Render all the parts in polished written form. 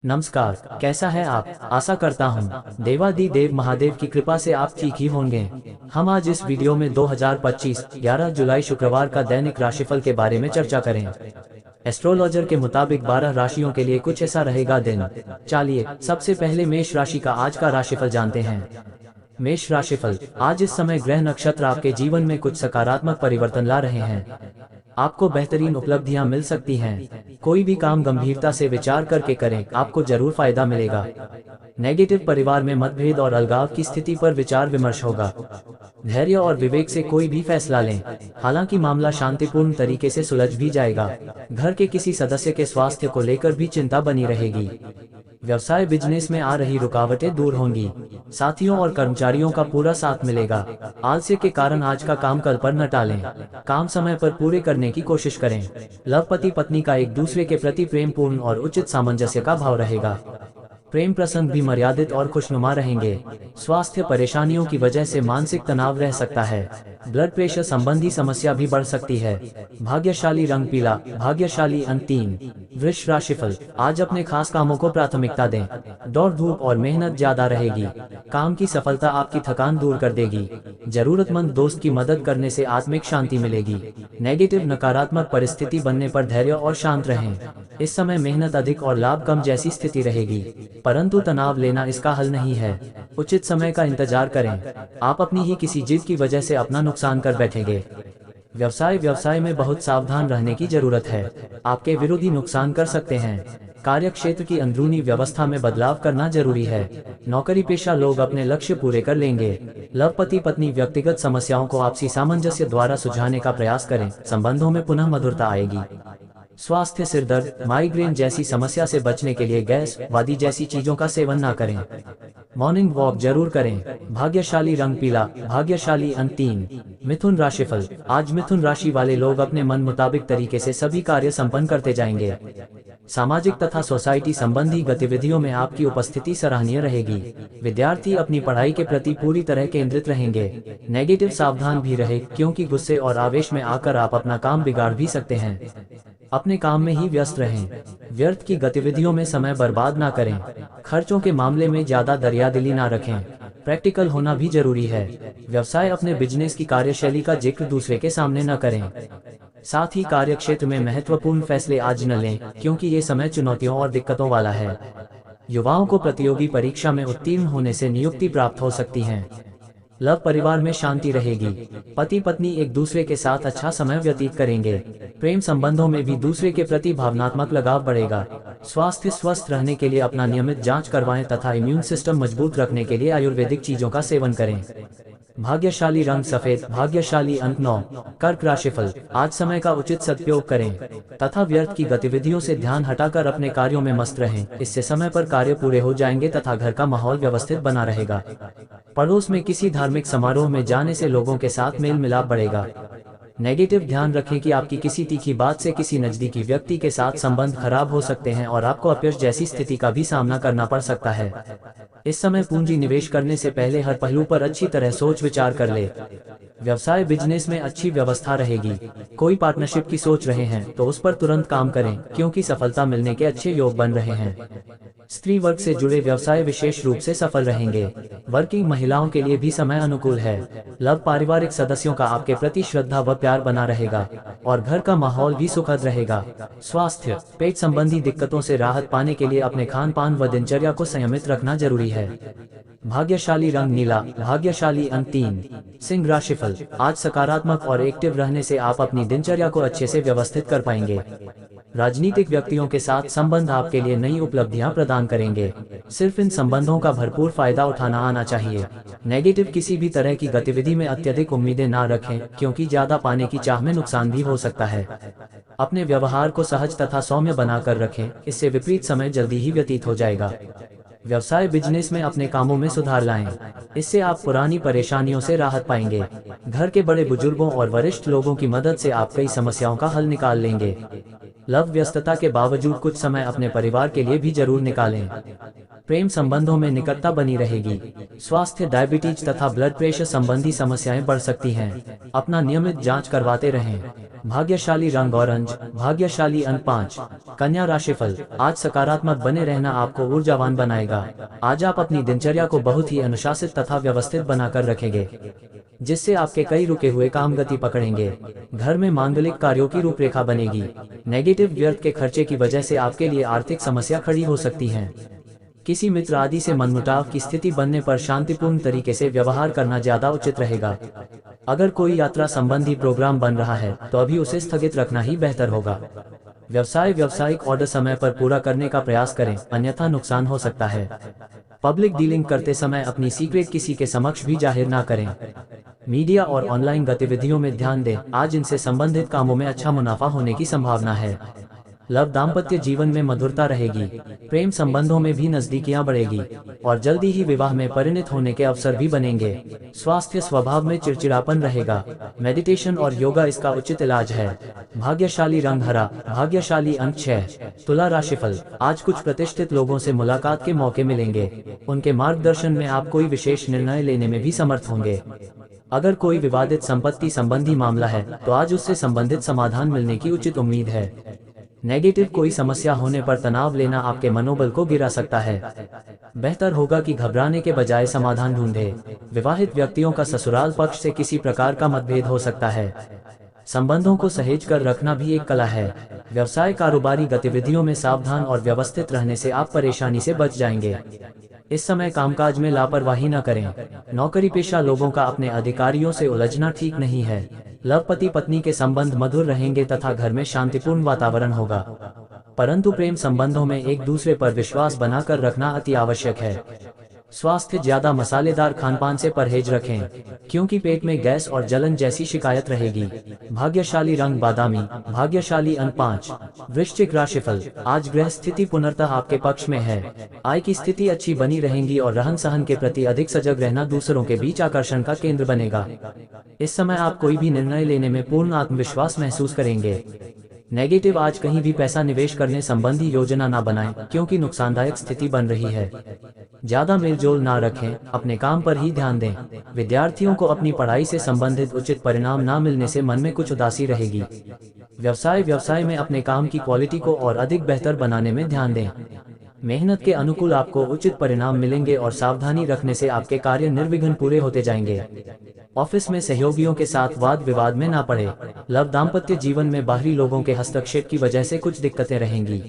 नमस्कार, कैसा है आप? आशा करता हूँ देवादिदेव महादेव की कृपा से आप ठीक ही होंगे। हम आज इस वीडियो में 2025 11 जुलाई शुक्रवार का दैनिक राशिफल के बारे में चर्चा करें। एस्ट्रोलॉजर के मुताबिक 12 राशियों के लिए कुछ ऐसा रहेगा दिन। चलिए सबसे पहले मेष राशि का आज का राशिफल जानते हैं। मेष राशिफल, आज इस समय ग्रह नक्षत्र आपके जीवन में कुछ सकारात्मक परिवर्तन ला रहे हैं। आपको बेहतरीन उपलब्धियां मिल सकती हैं। कोई भी काम गंभीरता से विचार करके करें, आपको जरूर फायदा मिलेगा। नेगेटिव परिवार में मतभेद और अलगाव की स्थिति पर विचार विमर्श होगा। धैर्य और विवेक से कोई भी फैसला लें, हालांकि मामला शांतिपूर्ण तरीके से सुलझ भी जाएगा। घर के किसी सदस्य के स्वास्थ्य को लेकर भी चिंता बनी रहेगी। व्यवसाय बिजनेस में आ रही रुकावटें दूर होंगी। साथियों और कर्मचारियों का पूरा साथ मिलेगा। आलस्य के कारण आज का काम कल पर न टालें। काम समय पर पूरे करने की कोशिश करें। लव पति पत्नी का एक दूसरे के प्रति प्रेमपूर्ण और उचित सामंजस्य का भाव रहेगा। प्रेम प्रसंग भी मर्यादित और खुशनुमा रहेंगे। स्वास्थ्य परेशानियों की वजह से मानसिक तनाव रह सकता है। ब्लड प्रेशर संबंधी समस्या भी बढ़ सकती है। भाग्यशाली रंग पीला, भाग्यशाली अंक 3। वृष राशिफल, आज अपने खास कामों को प्राथमिकता दें। दौड़ धूप और मेहनत ज्यादा रहेगी। काम की सफलता आपकी थकान दूर कर देगी। जरूरतमंद दोस्त की मदद करने से आत्मिक शांति मिलेगी। नेगेटिव नकारात्मक परिस्थिति बनने पर धैर्य और शांत रहें। इस समय मेहनत अधिक और लाभ कम जैसी स्थिति रहेगी, परंतु तनाव लेना इसका हल नहीं है। उचित समय का इंतजार करें। आप अपनी ही किसी जिद की वजह से अपना नुकसान कर बैठेंगे। व्यवसाय में बहुत सावधान रहने की जरूरत है। आपके विरोधी नुकसान कर सकते हैं। कार्य क्षेत्र की अंदरूनी व्यवस्था में बदलाव करना जरूरी है। नौकरी पेशा लोग अपने लक्ष्य पूरे कर लेंगे। लव पति पत्नी व्यक्तिगत समस्याओं को आपसी सामंजस्य द्वारा सुलझाने का प्रयास करें, संबंधों में पुनः मधुरता आएगी। स्वास्थ्य सिरदर्द, माइग्रेन जैसी समस्या से बचने के लिए गैस, वादी जैसी चीजों का सेवन न करें। मॉर्निंग वॉक जरूर करें। भाग्यशाली रंग पीला, भाग्यशाली अंक 3। मिथुन राशिफल, आज मिथुन राशि वाले लोग अपने मन मुताबिक तरीके से सभी कार्य संपन्न करते जाएंगे। सामाजिक तथा सोसाइटी संबंधी गतिविधियों में आपकी उपस्थिति सराहनीय रहेगी। विद्यार्थी अपनी पढ़ाई के प्रति पूरी तरह केंद्रित रहेंगे। नेगेटिव सावधान भी रहे, क्योंकि गुस्से और आवेश में आकर आप अपना काम बिगाड़ भी सकते हैं। अपने काम में ही व्यस्त रहें। व्यर्थ की गतिविधियों में समय बर्बाद ना करें। खर्चों के मामले में ज्यादा दरियादिली ना रखें। प्रैक्टिकल होना भी जरूरी है। व्यवसाय अपने बिजनेस की कार्यशैली का जिक्र दूसरे के सामने न करें। साथ ही कार्य क्षेत्र में महत्वपूर्ण फैसले आज न लें, क्योंकि ये समय चुनौतियों और दिक्कतों वाला है। युवाओं को प्रतियोगी परीक्षा में उत्तीर्ण होने से नियुक्ति प्राप्त हो सकती है। लव परिवार में शांति रहेगी। पति पत्नी एक दूसरे के साथ अच्छा समय व्यतीत करेंगे। प्रेम संबंधों में भी दूसरे के प्रति भावनात्मक लगाव बढ़ेगा। स्वास्थ्य स्वस्थ रहने के लिए अपना नियमित जांच करवाएं तथा इम्यून सिस्टम मजबूत रखने के लिए आयुर्वेदिक चीजों का सेवन करें। भाग्यशाली रंग सफेद, भाग्यशाली अंक 9। कर्क राशिफल, आज समय का उचित सदुपयोग करें तथा व्यर्थ की गतिविधियों से ध्यान हटाकर अपने कार्यों में मस्त रहें। इससे समय पर कार्य पूरे हो जाएंगे तथा घर का माहौल व्यवस्थित बना रहेगा। पड़ोस में किसी धार्मिक समारोह में जाने से लोगों के साथ मेल मिलाप बढ़ेगा। नेगेटिव ध्यान रखें कि आपकी किसी तीखी बात से किसी नजदीकी व्यक्ति के साथ संबंध खराब हो सकते हैं और आपको अपयश जैसी स्थिति का भी सामना करना पड़ सकता है। इस समय पूंजी निवेश करने से पहले हर पहलू पर अच्छी तरह सोच विचार कर ले। व्यवसाय बिजनेस में अच्छी व्यवस्था रहेगी। कोई पार्टनरशिप की सोच रहे हैं तो उस पर तुरंत काम करें, क्योंकि सफलता मिलने के अच्छे योग बन रहे हैं। स्त्री वर्ग से जुड़े व्यवसाय विशेष रूप से सफल रहेंगे। वर्किंग महिलाओं के लिए भी समय अनुकूल है। लव पारिवारिक सदस्यों का आपके प्रति श्रद्धा व प्यार बना रहेगा और घर का माहौल भी सुखद रहेगा। स्वास्थ्य, पेट संबंधी दिक्कतों से राहत पाने के लिए अपने खान पान व दिनचर्या को संयमित रखना जरूरी है। भाग्यशाली रंग नीला, भाग्यशाली अंक 3। सिंह राशिफल, आज सकारात्मक और एक्टिव रहने से आप अपनी दिनचर्या को अच्छे से व्यवस्थित कर पाएंगे। राजनीतिक व्यक्तियों के साथ संबंध आपके लिए नई उपलब्धियां प्रदान करेंगे। सिर्फ इन संबंधों का भरपूर फायदा उठाना आना चाहिए। नेगेटिव किसी भी तरह की गतिविधि में अत्यधिक उम्मीदें ना रखें, क्योंकि ज्यादा पाने की चाह में नुकसान भी हो सकता है। अपने व्यवहार को सहज तथा सौम्य बनाकर रखें, इससे विपरीत समय जल्दी ही व्यतीत हो जाएगा। व्यवसाय बिजनेस में अपने कामों में सुधार लाएं, इससे आप पुरानी परेशानियों से राहत पाएंगे। घर के बड़े बुजुर्गों और वरिष्ठ लोगों की मदद से आप कई समस्याओं का हल निकाल लेंगे। लव व्यस्तता के बावजूद कुछ समय अपने परिवार के लिए भी जरूर निकालें। प्रेम संबंधों में निकटता बनी रहेगी। स्वास्थ्य, डायबिटीज तथा ब्लड प्रेशर संबंधी समस्याएं बढ़ सकती हैं। अपना नियमित जांच करवाते रहें। भाग्यशाली रंग ऑरेंज, भाग्यशाली अंक 5। कन्या राशिफल, आज सकारात्मक बने रहना आपको ऊर्जावान बनाएगा। आज आप अपनी दिनचर्या को बहुत ही अनुशासित तथा व्यवस्थित बनाकर रखेंगे, जिससे आपके कई रुके हुए काम गति पकड़ेंगे। घर में मांगलिक कार्यों की रूपरेखा बनेगी। नेगेटिव व्यर्थ के खर्चे की वजह से आपके लिए आर्थिक समस्या खड़ी हो सकती है। किसी मित्र आदि से मनमुटाव की स्थिति बनने पर शांतिपूर्ण तरीके से व्यवहार करना ज्यादा उचित रहेगा। अगर कोई यात्रा संबंधी प्रोग्राम बन रहा है तो अभी उसे स्थगित रखना ही बेहतर होगा। व्यावसायिक ऑर्डर समय पर पूरा करने का प्रयास करें, अन्यथा नुकसान हो सकता है। पब्लिक डीलिंग करते समय अपनी सीक्रेट किसी के समक्ष भी जाहिर ना करें। मीडिया और ऑनलाइन गतिविधियों में ध्यान दें, आज इनसे संबंधित कामों में अच्छा मुनाफा होने की संभावना है। लव, दाम्पत्य जीवन में मधुरता रहेगी। प्रेम संबंधों में भी नजदीकियां बढ़ेगी और जल्दी ही विवाह में परिणत होने के अवसर भी बनेंगे। स्वास्थ्य, स्वभाव में चिड़चिड़ापन रहेगा। मेडिटेशन और योगा इसका उचित इलाज है। भाग्यशाली रंग हरा, भाग्यशाली अंक 6। तुला राशिफल, आज कुछ प्रतिष्ठित लोगों से मुलाकात के मौके मिलेंगे। उनके मार्गदर्शन में आप कोई विशेष निर्णय लेने में भी समर्थ होंगे। अगर कोई विवादित संपत्ति संबंधी मामला है तो आज उससे संबंधित समाधान मिलने की उचित उम्मीद है। नेगेटिव कोई समस्या होने पर तनाव लेना आपके मनोबल को गिरा सकता है। बेहतर होगा कि घबराने के बजाय समाधान ढूंढें। विवाहित व्यक्तियों का ससुराल पक्ष से किसी प्रकार का मतभेद हो सकता है। संबंधों को सहेज कर रखना भी एक कला है। व्यवसाय, कारोबारी गतिविधियों में सावधान और व्यवस्थित रहने से आप परेशानी से बच जाएंगे। इस समय कामकाज में लापरवाही न करें। नौकरी पेशा लोगों का अपने अधिकारियों से उलझना ठीक नहीं है। लव, पति पत्नी के संबंध मधुर रहेंगे तथा घर में शांतिपूर्ण वातावरण होगा, परंतु प्रेम संबंधों में एक दूसरे पर विश्वास बनाकर रखना अति आवश्यक है। स्वास्थ्य, ज्यादा मसालेदार खानपान से परहेज रखें, क्योंकि पेट में गैस और जलन जैसी शिकायत रहेगी। भाग्यशाली रंग बादामी, भाग्यशाली अंक 5। वृश्चिक राशिफल, आज ग्रह स्थिति पुनर्तः आपके पक्ष में है। आय की स्थिति अच्छी बनी रहेगी और रहन सहन के प्रति अधिक सजग रहना दूसरों के बीच आकर्षण का केंद्र बनेगा। इस समय आप कोई भी निर्णय लेने में पूर्ण आत्मविश्वास महसूस करेंगे। नेगेटिव, आज कहीं भी पैसा निवेश करने संबंधी योजना ना बनाएं, क्योंकि नुकसानदायक स्थिति बन रही है। ज्यादा मेलजोल ना रखें, अपने काम पर ही ध्यान दें। विद्यार्थियों को अपनी पढ़ाई से संबंधित उचित परिणाम ना मिलने से मन में कुछ उदासी रहेगी। व्यवसाय में अपने काम की क्वालिटी को और अधिक बेहतर बनाने में ध्यान दें। मेहनत के अनुकूल आपको उचित परिणाम मिलेंगे और सावधानी रखने से आपके कार्य निर्विघ्न पूरे होते जाएंगे। ऑफिस में सहयोगियों के साथ वाद विवाद में ना पड़े। लव, दाम्पत्य जीवन में बाहरी लोगों के हस्तक्षेप की वजह से कुछ दिक्कतें रहेंगी।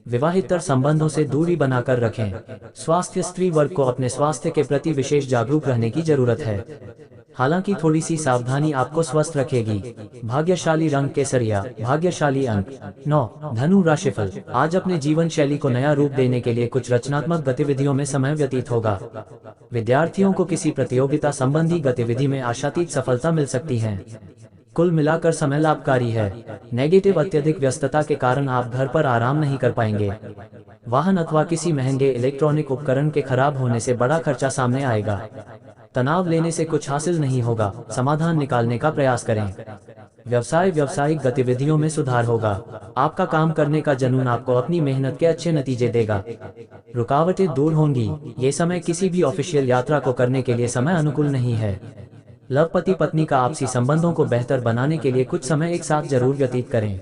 विवाहितर संबंधों से दूरी बनाकर रखें। स्वास्थ्य, स्त्री वर्ग को अपने स्वास्थ्य के प्रति विशेष जागरूक रहने की जरूरत है। हालांकि थोड़ी सी सावधानी आपको स्वस्थ रखेगी। भाग्यशाली रंग केसरिया, भाग्यशाली अंक 9। धनु राशिफल, आज अपने जीवन शैली को नया रूप देने के लिए कुछ रचनात्मक गतिविधियों में समय व्यतीत होगा। विद्यार्थियों को किसी प्रतियोगिता संबंधी गतिविधि में आशातीत सफलता मिल सकती है। कुल मिलाकर समय लाभकारी है। नेगेटिव, अत्यधिक व्यस्तता के कारण आप घर पर आराम नहीं कर पाएंगे। वाहन अथवा किसी महंगे इलेक्ट्रॉनिक उपकरण के खराब होने से बड़ा खर्चा सामने आएगा। तनाव लेने से कुछ हासिल नहीं होगा, समाधान निकालने का प्रयास करें। व्यावसायिक गतिविधियों में सुधार होगा। आपका काम करने का जुनून आपको अपनी मेहनत के अच्छे नतीजे देगा। रुकावटें दूर होंगी। ये समय किसी भी ऑफिशियल यात्रा को करने के लिए समय अनुकूल नहीं है। लव, पति पत्नी का आपसी संबंधों को बेहतर बनाने के लिए कुछ समय एक साथ जरूर व्यतीत करें।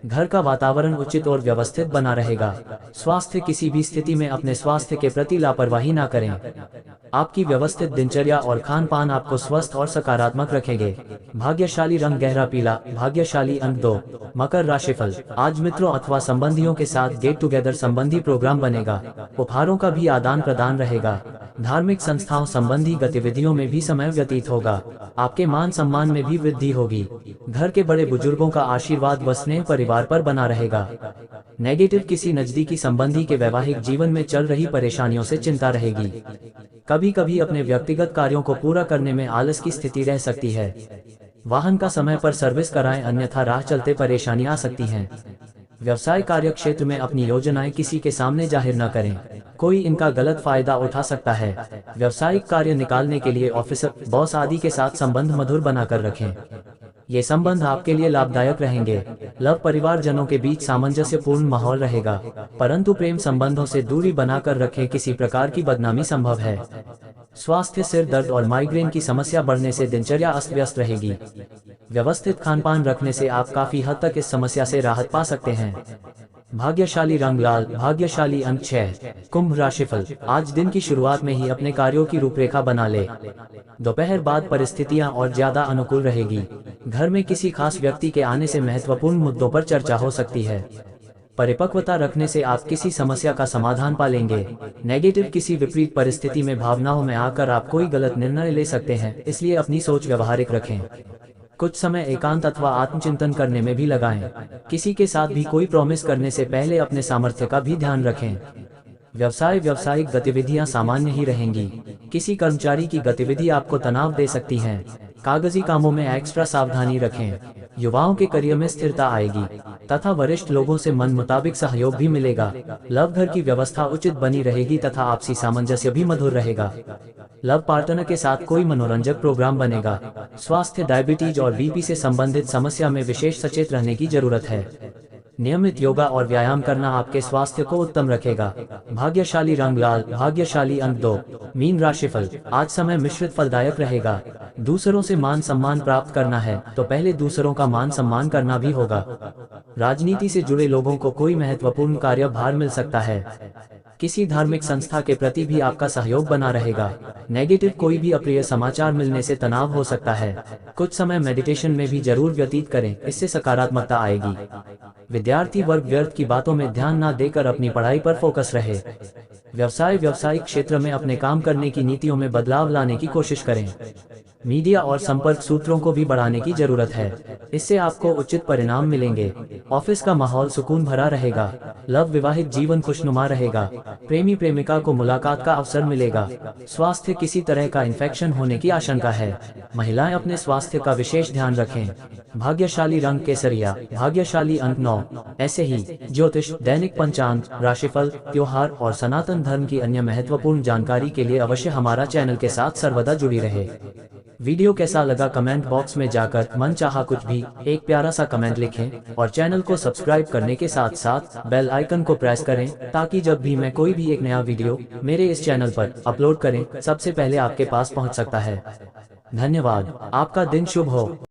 घर का वातावरण उचित और व्यवस्थित बना रहेगा। स्वास्थ्य, किसी भी स्थिति में अपने स्वास्थ्य के प्रति लापरवाही ना करें। आपकी व्यवस्थित दिनचर्या और खान पान आपको स्वस्थ और सकारात्मक रखेंगे। भाग्यशाली रंग गहरा पीला, भाग्यशाली अंक 2। मकर राशिफल, आज मित्रों अथवा संबंधियों के साथ गेट टुगेदर संबंधी प्रोग्राम बनेगा। उपहारों का भी आदान प्रदान रहेगा। धार्मिक संस्थाओं संबंधी गतिविधियों में भी समय व्यतीत होगा। आपके मान सम्मान में भी वृद्धि होगी। घर के बड़े बुजुर्गों का आशीर्वाद व स्नेह परिवार पर बना रहेगा। नेगेटिव, किसी नजदीकी संबंधी के वैवाहिक जीवन में चल रही परेशानियों से चिंता रहेगी। कभी कभी अपने व्यक्तिगत कार्यों को पूरा करने में आलस की स्थिति रह सकती है। वाहन का समय पर सर्विस कराएं, अन्यथा राह चलते परेशानी आ सकती हैं। व्यवसाय कार्य क्षेत्र में अपनी योजनाएं किसी के सामने जाहिर न करें, कोई इनका गलत फायदा उठा सकता है। व्यावसायिक कार्य निकालने के लिए ऑफिसर, बॉस आदि के साथ संबंध मधुर बनाकर रखें। ये संबंध आपके लिए लाभदायक रहेंगे। लव परिवारजनों के बीच सामंजस्यपूर्ण माहौल रहेगा, परंतु प्रेम संबंधों से दूरी बनाकर रखें, किसी प्रकार की बदनामी संभव है। स्वास्थ्य, सिर दर्द और माइग्रेन की समस्या बढ़ने से दिनचर्या अस्त व्यस्त रहेगी। व्यवस्थित खानपान रखने से आप काफी हद तक इस समस्या से राहत पा सकते हैं। भाग्यशाली रंग लाल, भाग्यशाली अंक 6। कुंभ राशिफल। आज दिन की शुरुआत में ही अपने कार्यों की रूपरेखा बना ले। दोपहर बाद परिस्थितियां और ज्यादा अनुकूल रहेगी। घर में किसी खास व्यक्ति के आने से महत्वपूर्ण मुद्दों पर चर्चा हो सकती है। परिपक्वता रखने से आप किसी समस्या का समाधान पा लेंगे। नेगेटिव, किसी विपरीत परिस्थिति में भावनाओं में आकर आप कोई गलत निर्णय ले सकते हैं, इसलिए अपनी सोच व्यवहारिक रखें। कुछ समय एकांत अथवा आत्मचिंतन करने में भी लगाएं। किसी के साथ भी कोई प्रॉमिस करने से पहले अपने सामर्थ्य का भी ध्यान रखें। व्यवसाय, व्यावसायिक गतिविधियां सामान्य ही रहेंगी। किसी कर्मचारी की गतिविधि आपको तनाव दे सकती है। कागजी कामों में एक्स्ट्रा सावधानी रखें। युवाओं के करियर में स्थिरता आएगी तथा वरिष्ठ लोगों से मन मुताबिक सहयोग भी मिलेगा। लव, घर की व्यवस्था उचित बनी रहेगी तथा आपसी सामंजस्य भी मधुर रहेगा। लव पार्टनर के साथ कोई मनोरंजक प्रोग्राम बनेगा। स्वास्थ्य, डायबिटीज और बीपी से संबंधित समस्या में विशेष सचेत रहने की जरूरत है। नियमित योगा और व्यायाम करना आपके स्वास्थ्य को उत्तम रखेगा। भाग्यशाली रंग लाल, भाग्यशाली अंक 2। मीन राशिफल। आज समय मिश्रित फलदायक रहेगा। दूसरों से मान सम्मान प्राप्त करना है तो पहले दूसरों का मान सम्मान करना भी होगा। राजनीति से जुड़े लोगों को कोई महत्वपूर्ण कार्यभार मिल सकता है। किसी धार्मिक संस्था के प्रति भी आपका सहयोग बना रहेगा। नेगेटिव, कोई भी अप्रिय समाचार मिलने से तनाव हो सकता है। कुछ समय मेडिटेशन में भी जरूर व्यतीत करें, इससे सकारात्मकता आएगी। विद्यार्थी वर्ग व्यर्थ की बातों में ध्यान न देकर अपनी पढ़ाई पर फोकस रहे। व्यवसाय, व्यावसायिक क्षेत्र में अपने काम करने की नीतियों में बदलाव लाने की कोशिश करें। मीडिया और संपर्क सूत्रों को भी बढ़ाने की जरूरत है, इससे आपको उचित परिणाम मिलेंगे। ऑफिस का माहौल सुकून भरा रहेगा। लव, विवाहित जीवन खुशनुमा रहेगा। प्रेमी प्रेमिका को मुलाकात का अवसर मिलेगा। स्वास्थ्य, किसी तरह का इन्फेक्शन होने की आशंका है। महिलाएं अपने स्वास्थ्य का विशेष ध्यान रखें। भाग्यशाली रंग केसरिया, भाग्यशाली अंक 9। ऐसे ही ज्योतिष, दैनिक पंचांग, राशिफल, त्योहार और सनातन धर्म की अन्य महत्वपूर्ण जानकारी के लिए अवश्य हमारा चैनल के साथ सर्वदा जुड़ी रहे। वीडियो कैसा लगा कमेंट बॉक्स में जाकर मन चाहा कुछ भी एक प्यारा सा कमेंट लिखें और चैनल को सब्सक्राइब करने के साथ साथ बेल आइकन को प्रेस करें, ताकि जब भी मैं कोई भी एक नया वीडियो मेरे इस चैनल पर अपलोड करें, सबसे पहले आपके पास पहुंच सकता है। धन्यवाद। आपका दिन शुभ हो।